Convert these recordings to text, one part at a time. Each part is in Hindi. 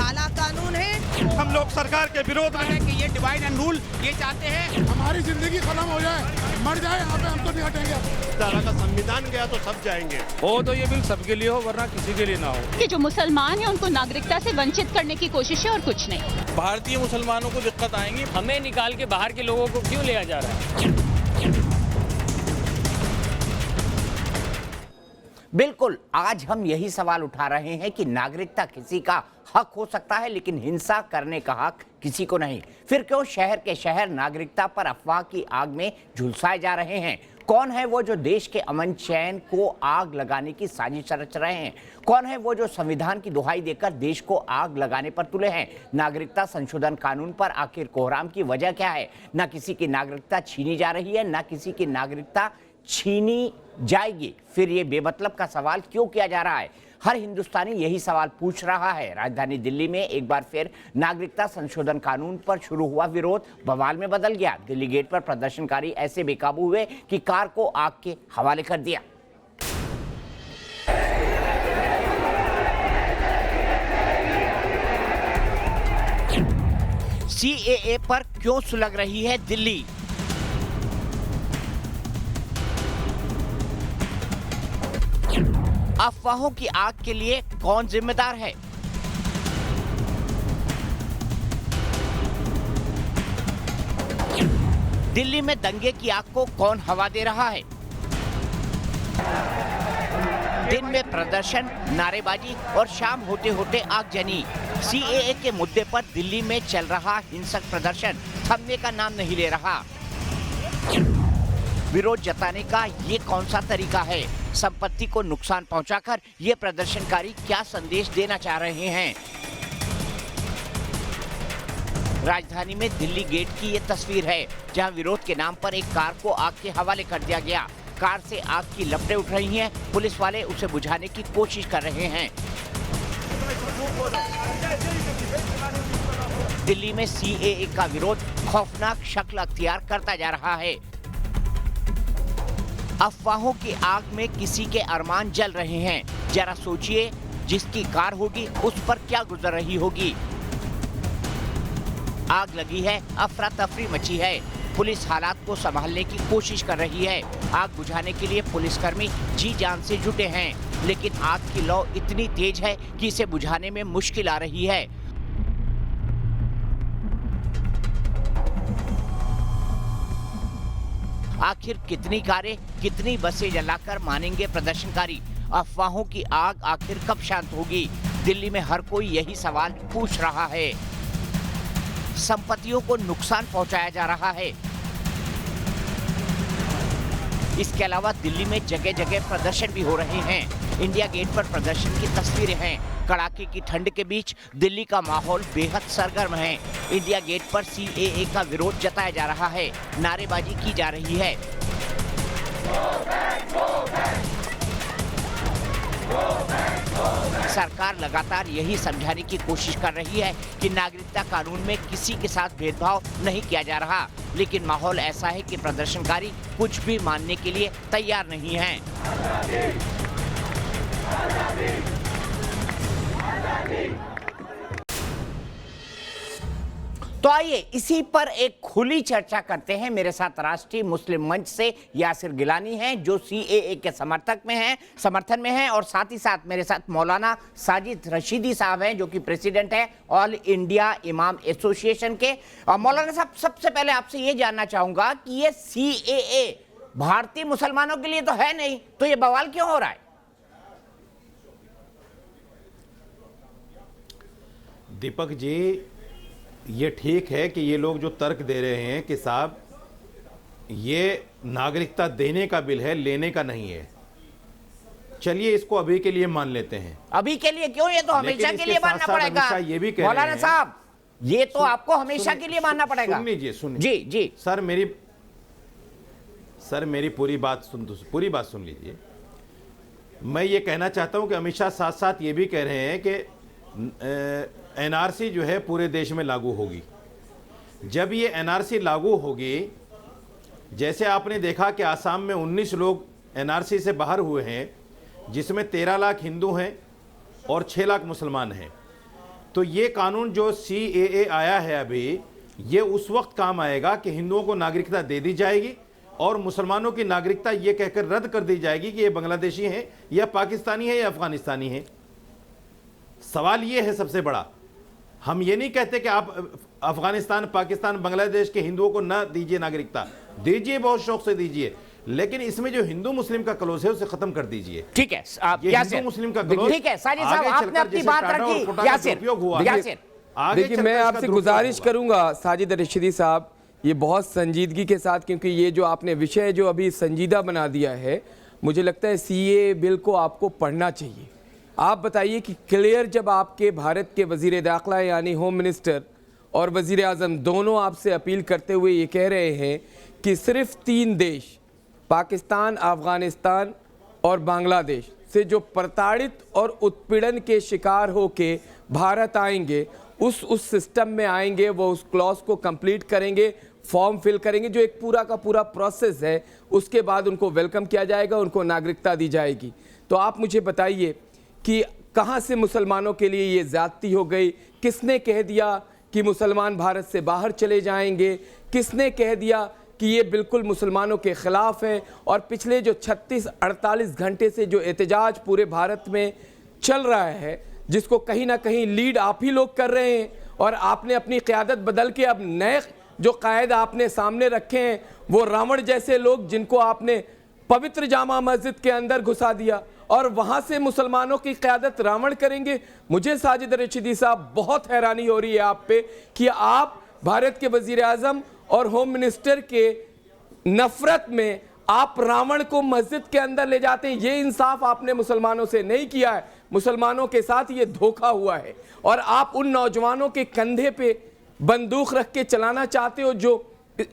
काला कानून है। हम लोग सरकार के विरोध में हैं कि ये डिवाइड एंड रूल ये चाहते हैं हमारी जिंदगी खत्म हो जाए, मर जाए, यहाँ पे हम तो नहीं हटेंगे। तरह का संविधान गया तो सब जाएंगे। हो तो ये बिल सबके लिए हो, वरना किसी के लिए ना हो। कि जो मुसलमान हैं उनको नागरिकता से वंचित करने की कोशिश है और कुछ नहीं। भारतीय मुसलमानों को दिक्कत आएंगी। हमें निकाल के बाहर के लोगों को क्यों लिया जा रहा है? बिल्कुल, आज हम यही सवाल उठा रहे हैं कि नागरिकता किसी का हक हो सकता है, लेकिन हिंसा करने का हक किसी को नहीं। फिर क्यों शहर के शहर नागरिकता पर अफवाह की आग में झुलसाए जा रहे हैं? कौन है वो जो देश के अमन चैन को आग लगाने की साजिश रच रहे हैं? कौन है वो जो संविधान की दुहाई देकर देश को आग लगाने पर तुले हैं? नागरिकता संशोधन कानून पर आखिर कोहराम की वजह क्या है? ना किसी की नागरिकता छीनी जा रही है, ना किसी की नागरिकता छीनी जाएगी। फिर ये बेमतलब का सवाल क्यों किया जा रहा है? हर हिंदुस्तानी यही सवाल पूछ रहा है। राजधानी दिल्ली में एक बार फिर नागरिकता संशोधन कानून पर शुरू हुआ विरोध बवाल में बदल गया। दिल्ली गेट पर प्रदर्शनकारी ऐसे बेकाबू हुए कि कार को आग के हवाले कर दिया। सीएए पर क्यों सुलग रही है दिल्ली? अफवाहों की आग के लिए कौन जिम्मेदार है? दिल्ली में दंगे की आग को कौन हवा दे रहा है? दिन में प्रदर्शन, नारेबाजी और शाम होते होते आगजनी। सीएए के मुद्दे पर दिल्ली में चल रहा हिंसक प्रदर्शन थमने का नाम नहीं ले रहा। विरोध जताने का ये कौन सा तरीका है? संपत्ति को नुकसान पहुंचाकर ये प्रदर्शनकारी क्या संदेश देना चाह रहे हैं? राजधानी में दिल्ली गेट की ये तस्वीर है, जहां विरोध के नाम पर एक कार को आग के हवाले कर दिया गया। कार से आग की लपटें उठ रही हैं, पुलिस वाले उसे बुझाने की कोशिश कर रहे हैं। दिल्ली में सीएए का विरोध खौफनाक शक्ल अख्तियार करता जा रहा है। अफवाहों की आग में किसी के अरमान जल रहे हैं। जरा सोचिए, जिसकी कार होगी उस पर क्या गुजर रही होगी। आग लगी है, अफरा तफरी मची है। पुलिस हालात को संभालने की कोशिश कर रही है। आग बुझाने के लिए पुलिसकर्मी जी जान से जुटे हैं, लेकिन आग की लौ इतनी तेज है कि इसे बुझाने में मुश्किल आ रही है। आखिर कितनी कारें, कितनी बसें जलाकर मानेंगे प्रदर्शनकारी? अफवाहों की आग आखिर कब शांत होगी? दिल्ली में हर कोई यही सवाल पूछ रहा है। संपत्तियों को नुकसान पहुंचाया जा रहा है। इसके अलावा दिल्ली में जगह जगह प्रदर्शन भी हो रहे हैं। इंडिया गेट पर प्रदर्शन की तस्वीरें हैं। कड़ाके की ठंड के बीच दिल्ली का माहौल बेहद सरगर्म है। इंडिया गेट पर सीएए का विरोध जताया जा रहा है, नारेबाजी की जा रही है। सरकार लगातार यही समझाने की कोशिश कर रही है कि नागरिकता कानून में किसी के साथ भेदभाव नहीं किया जा रहा, लेकिन माहौल ऐसा है कि प्रदर्शनकारी कुछ भी मानने के लिए तैयार नहीं हैं। तो आइए इसी पर एक खुली चर्चा करते हैं। मेरे साथ राष्ट्रीय मुस्लिम मंच से यासिर गिलानी हैं, जो सीएए के समर्थन में हैं, और साथ ही साथ मेरे साथ मौलाना साजिद रशीदी साहब हैं, जो कि प्रेसिडेंट है ऑल इंडिया इमाम एसोसिएशन के। और मौलाना साहब, सबसे पहले आपसे ये जानना चाहूंगा कि ये सीएए भारतीय मुसलमानों के लिए तो है नहीं, तो ये बवाल क्यों हो रहा है? दीपक जी, ये ठीक है कि ये लोग जो तर्क दे रहे हैं कि साहब ये नागरिकता देने का बिल है, लेने का नहीं है। चलिए इसको अभी के लिए मान लेते हैं। अभी के लिए क्यों? ये तो हमेशा के लिए मानना पड़ेगा। ये भी कह मौलाना साहब, ये तो आपको हमेशा के लिए मानना पड़ेगा। सुन लीजिए, सुन जी जी सर, मेरी पूरी बात सुन लीजिए। मैं ये कहना चाहता हूं कि अमित शाह साथ साथ ये भी कह रहे हैं कि एनआरसी जो है पूरे देश में लागू होगी। जब ये एनआरसी लागू होगी, जैसे आपने देखा कि आसाम में 19 लोग एनआरसी से बाहर हुए हैं, जिसमें 13 लाख हिंदू हैं और 6 लाख मुसलमान हैं। तो ये कानून जो CAA आया है अभी, ये उस वक्त काम आएगा कि हिंदुओं को नागरिकता दे दी जाएगी और मुसलमानों की नागरिकता ये कहकर रद्द कर दी जाएगी कि ये बांग्लादेशी हैं या पाकिस्तानी है या अफगानिस्तानी है। सवाल ये है सबसे बड़ा, हम ये नहीं कहते कि आप अफगानिस्तान, पाकिस्तान, बांग्लादेश के हिंदुओं को न दीजिए नागरिकता, दीजिए, बहुत शौक से दीजिए, लेकिन इसमें जो हिंदू मुस्लिम का क्लोज है उसे खत्म कर दीजिए। ठीक है, आप ये यासिर, हिंदू मुस्लिम का क्लोज, ठीक है साजिद साहब, आपने अपनी बात रखी। यासिर, देखिए मैं आपसे गुजारिश करूंगा साजिद रशीदी साहब, ये बहुत संजीदगी के साथ, क्योंकि ये जो आपने विषय जो अभी संजीदा बना दिया है, मुझे लगता है CAA बिल को आपको पढ़ना चाहिए। आप बताइए कि क्लियर, जब आपके भारत के वजीर दाखिला यानी होम मिनिस्टर और वजीर आज़म दोनों आपसे अपील करते हुए ये कह रहे हैं कि सिर्फ 3 देश, पाकिस्तान, अफगानिस्तान और बांग्लादेश से जो प्रताड़ित और उत्पीड़न के शिकार होके भारत आएंगे, उस सिस्टम में आएंगे, वो उस क्लॉज को कंप्लीट करेंगे, फॉर्म फिल करेंगे, जो एक पूरा का पूरा प्रोसेस है, उसके बाद उनको वेलकम किया जाएगा, उनको नागरिकता दी जाएगी। तो आप मुझे बताइए कि कहाँ से मुसलमानों के लिए ये ज़्यादती हो गई? किसने कह दिया कि मुसलमान भारत से बाहर चले जाएंगे? किसने कह दिया कि ये बिल्कुल मुसलमानों के ख़िलाफ़ है? और पिछले जो 36-48 घंटे से जो एहतजाज पूरे भारत में चल रहा है, जिसको कहीं ना कहीं लीड आप ही लोग कर रहे हैं, और आपने अपनी क़यादत बदल के अब नए जो कायद आपने सामने रखे हैं, वो रावण जैसे लोग, जिनको आपने पवित्र जामा मस्जिद के अंदर घुसा दिया और वहाँ से मुसलमानों की क़यादत रावण करेंगे। मुझे साजिद रशीदी साहब बहुत हैरानी हो रही है आप पे कि आप भारत के वज़ीर आज़म और होम मिनिस्टर के नफ़रत में आप रावण को मस्जिद के अंदर ले जाते हैं। ये इंसाफ आपने मुसलमानों से नहीं किया है, मुसलमानों के साथ ये धोखा हुआ है, और आप उन नौजवानों के कंधे पे बंदूक रख के चलाना चाहते हो, जो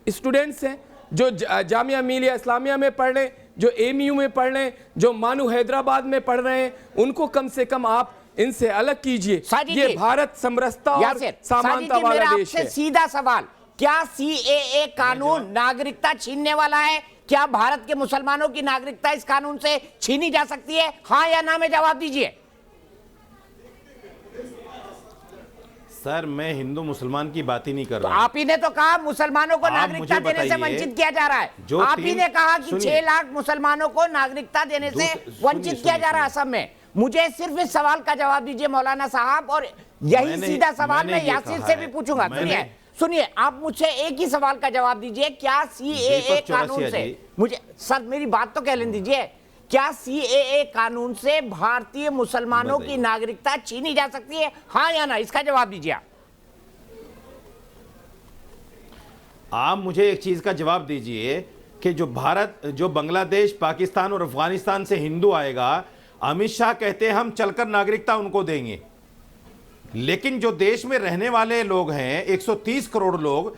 स्टूडेंट्स हैं, जो जामिया मिलिया इस्लामिया में पढ़ रहे हैं, जो AMU में पढ़ रहे हैं, जो मानू हैदराबाद में पढ़ रहे हैं, उनको कम से कम आप इनसे अलग कीजिए। ये भारत समरसता और समानता वाला देश है। सीधा सवाल, क्या CAA कानून नागरिकता छीनने वाला है? क्या भारत के मुसलमानों की नागरिकता इस कानून से छीनी जा सकती है? हाँ या ना में जवाब दीजिए। सर, मैं हिंदू मुसलमान की बात ही नहीं कर रहा हूं। आप ही ने तो कहा मुसलमानों को नागरिकता देने से वंचित किया जा रहा है। आप ही ने कहा कि 6 लाख मुसलमानों को नागरिकता देने से वंचित किया जा रहा है असम में। मुझे सिर्फ इस सवाल का जवाब दीजिए मौलाना साहब, और यही सीधा सवाल मैं यासिर से भी पूछूंगा। सुनिए, आप मुझसे एक ही सवाल का जवाब दीजिए, क्या CAA कानून से, मुझे सर मेरी बात तो कह लेने दीजिए, क्या CAA कानून से भारतीय मुसलमानों की नागरिकता छीनी जा सकती है? हाँ या ना, इसका जवाब दीजिए। आप मुझे एक चीज का जवाब दीजिए कि जो भारत, जो बांग्लादेश, पाकिस्तान और अफगानिस्तान से हिंदू आएगा, अमित शाह कहते हैं हम चलकर नागरिकता उनको देंगे, लेकिन जो देश में रहने वाले लोग हैं 130 करोड़ लोग,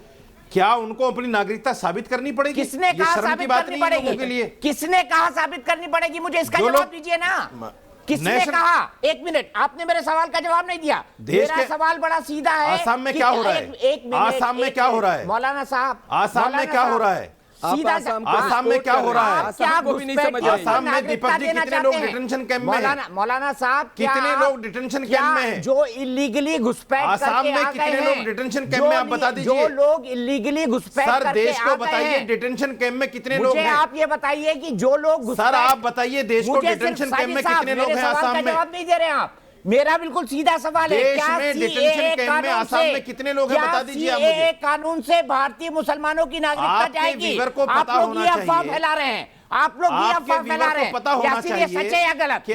क्या उनको अपनी नागरिकता साबित करनी पड़ेगी? किसने कहा साबित करनी पड़ेगी? किसने कहा साबित करनी पड़ेगी? मुझे इसका जवाब दीजिए ना। किसने कहा? एक मिनट, आपने मेरे सवाल का जवाब नहीं दिया। मेरा सवाल बड़ा सीधा है। आसाम में क्या हो रहा है? आसाम में क्या हो रहा है मौलाना साहब? आसाम में क्या हो रहा है? आसाम में क्या हो रहा है? क्या को भी नहीं समझ रहे? आसाम में दीपक जी कितने लोग डिटेंशन कैंप में हैं? मौलाना साहब, कितने लोग डिटेंशन कैंप में हैं? जो इलीगली घुसपैठ आसाम में कितने लोग डिटेंशन कैंप में, आप बता दीजिए। जो लोग इलीगली घुसपैठ सर, देश को बताइए डिटेंशन कैंप में कितने लोग हैं? आप ये बताइए कि जो लोग, सर आप बताइए देश को डिटेंशन कैंप में कितने लोग हैं आसाम में? जवाब नहीं दे रहे आप। मेरा बिल्कुल सीधा सवाल है, क्या डिटेंशन कैंप में आसाम में कितने लोग हैं, बता दीजिए आप मुझे। कानून से भारतीय मुसलमानों की नागरिकता जाएगी? आप लोग ये अफवाह फैला रहे हैं, आप लोग ये अफवाह फैला रहे हैं। पता होना चाहिए सच है या गलत?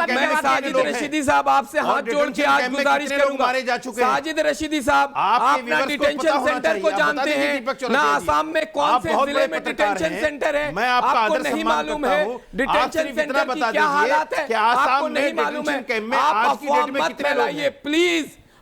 मैं साजिद रशीदी साहब आपसे हाथ जोड़ के आज गुजारिश करूंगा, साजिद रशीदी साहब, आप ना डिटेंशन सेंटर को जानते हैं, ना आसाम में कौन से जिले में डिटेंशन सेंटर है, आपको नहीं मालूम है डिटेंशन सेंटर की क्या हालात है, आपको नहीं मालूम है। आप अफवाह मत फैलाइए प्लीज,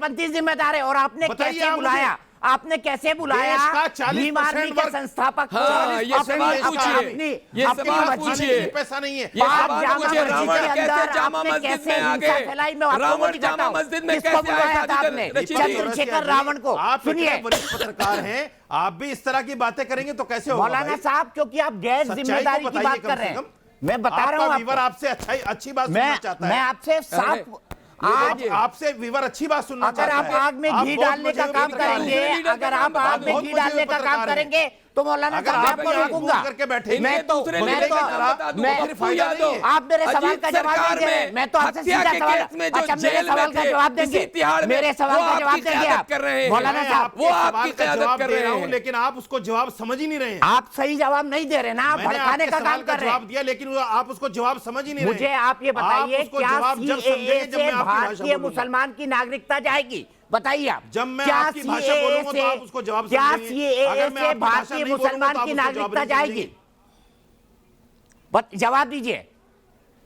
कट्टरपंथी जिम्मेदार है। और आपने बताइए कैसे आप बुलाया, मुझे। आपने कैसे बुलाया देश का 40% भीम आर्मी के वर्ग- संस्थापक को? हाँ, ये अपनी- सवाल अपनी- पूछिए, अपनी- ये अपनी सवाल मस्जिद पूछिए। के ये पैसा नहीं है। ये पाक सवाल जामा पूछिए, मस्जिद रावण के कैसे अंदर जामा आपने मस्जिद कैसे में आ हिंसा गए? फैलाई, मैं आपको वो रावण दिखाता जामा हूं। मस्जिद में किसको कैसे आए? बुलाया था साजिद आपने? रशीदी? चंद्रशेखर रावण को। आप सुनिए, इतने वरिष्ठ पत्रकार हैं, आप भी इस तरह की बातें करेंगे तो कैसे होगा मौलाना भाई? साहब, क्योंकि आप गैर सच्चाई को जिम्मेदारी की बताइए बात कम कर से रहे हैं। कम। मैं बता रहा हूं आपका वीवर आपको। आपसे अच्छी बात सुनना चाहता मैं है। आपसे साफ आज आपसे वीवर अच्छी बात सुनना अगर चाहता आप है। आग में आप घी बहुत डालने का मजे काम पत्रकार हैं। करेंगे, अगर आप आग में बहुत घी मजे डालने का काम पत्रकार हैं। करेंगे तो मौलाना अगर साहब आप मैं आपको यहाँ रोकूंगा। घूम करके बैठे मैं हैं, तो दूसरे मैं लीडर तो का नाम बता दूं, मैं पप्पू यादव, आप मेरे सवाल अजीत का जवाब सरकार नहीं दे रहे। में मैं तो आपसे हत्या सीधा के सवाल, केस में जो अच्छा मेरे जेल में सवाल का थे, जवाब इसी देंगे, तिहाड़ में, मेरे सवाल वो का जवाब आपकी देंगे क़यादत आप कर रहे हैं। मौलाना मैं साहब। आपके वो सवाल आपकी का क़यादत जवाब कर दे रहे रहा हूं, हैं। लेकिन आप उसको जवाब समझ ही नहीं रहे हैं। आप सही जवाब नहीं दे रहे ना, आप मैंने भड़काने आपके का सवाल काम का कर रहे जवाब हैं। दिया, लेकिन आप उसको जवाब समझ ही नहीं रहे। मुझे आप ये बताइए उसको क्या जवाब जब समझेंगे जब सीएए मैं से आपकी भाषा भारतीय बोलूंगा। मुसलमान की नागरिकता जाएगी? बताइए आप। जब मैं क्या आपकी भाषा CAA बोलूंगा तो से- आप उसको जवाब क्या समझेंगे। सीएए अगर मैं से आपकी भाषा भारतीय नहीं बोलूंगा तो मुसलमान आप की उसको जवाब नागरिकता नहीं जाएगी? समझेंगे। जवाब दीजिए।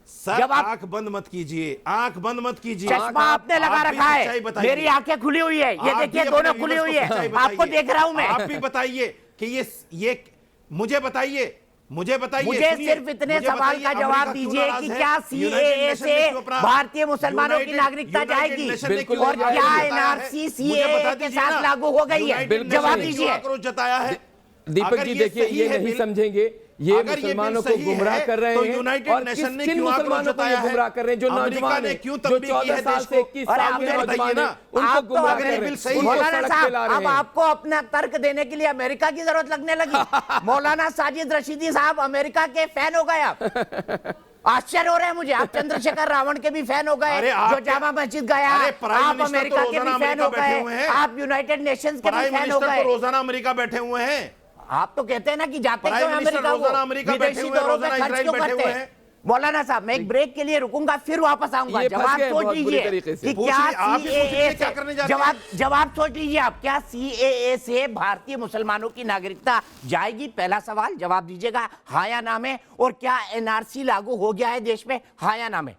सर जब आप- आंख बंद मत कीजिए, आंख बंद मत कीजिए। चश्मा आपने लगा आप भी रखा सच्चाई है, बताइए। मेरी आंखें खुली हुई है, ये आप देखिए भी दोनों अपने खुली व्यूअर्स हुई को है, सच्चाई आपको बताइए। देख रहा हूं मैं। आप भी बताइए कि ये मुझे बताइए, मुझे मुझे सिर्फ इतने सवाल का जवाब दीजिए कि क्या सीएए से भारतीय मुसलमानों की नागरिकता जाएगी और क्या एनआरसी सीएए के साथ लागू हो गई है? जवाब दीजिए। जताया है। दीपक जी देखिए, ये नहीं समझेंगे, ये अगर ये मुसलमानों बिल को सही गुमराह है, कर रहे तो हैं। यूनाइटेड और नेशन ने किन क्यों आक्रोश मुसलमानों को ये जताया है? गुमराह कर रहे हैं जो अमेरिका नौजवान ने हैं, क्यों जो तंबीह की 14 है साल देश से को? 21 अरे साल आप के मेरे नौजवान बताइए हैं, ना, उनको आप तो गुमराह अगर कर ये रहे बिल हैं, सही उनको मौलाना सड़क पे साहब, ला रहे अब हैं। आपको अपना तर्क देने के लिए अमेरिका की जरूरत लगने लगी। मौलाना साजिद रशीदी साहब अमेरिका के फैन हो गए आप। आश्चर्य हो रहा है मुझे, आप चंद्रशेखर रावण के भी फैन हो गए, अरे जो आप जामा मस्जिद गया, अरे प्राइम आप मिनिस्टर अमेरिका तो के भी रोजाना फैन हो अमेरिका बैठे गए, हुए हैं। आप यूनाइटेड नेशंस के भी प्राइम फैन हो मिनिस्टर गए। तो रोजाना अमेरिका बैठे हुए हैं। आप तो कहते हैं ना कि जाते प्राइम क्यों मिनिस्टर अमेरिका रोजाना को? अमेरिका बैठे विदेशी हुए हैं, दौरों पे रोजाना खर्च इजराइल क्यों बैठे करते हुए हैं? हैं। मौलाना साहब, मैं एक ब्रेक के लिए रुकूंगा, फिर वापस आऊंगा। ये फंस जवाब गए सोच बहुत बुरी लीजिए तरीके से। कि पूछिए, क्या आप ही पूछ लीजिए, सीएए क्या से करने जाते हैं? जवाब सोच लीजिए आप, क्या सीएए से भारतीय मुसलमानों की नागरिकता जाएगी? पहला सवाल जवाब दीजिएगा, हाँ या ना में। और क्या एनआरसी लागू हो गया है देश में, हाँ या ना में?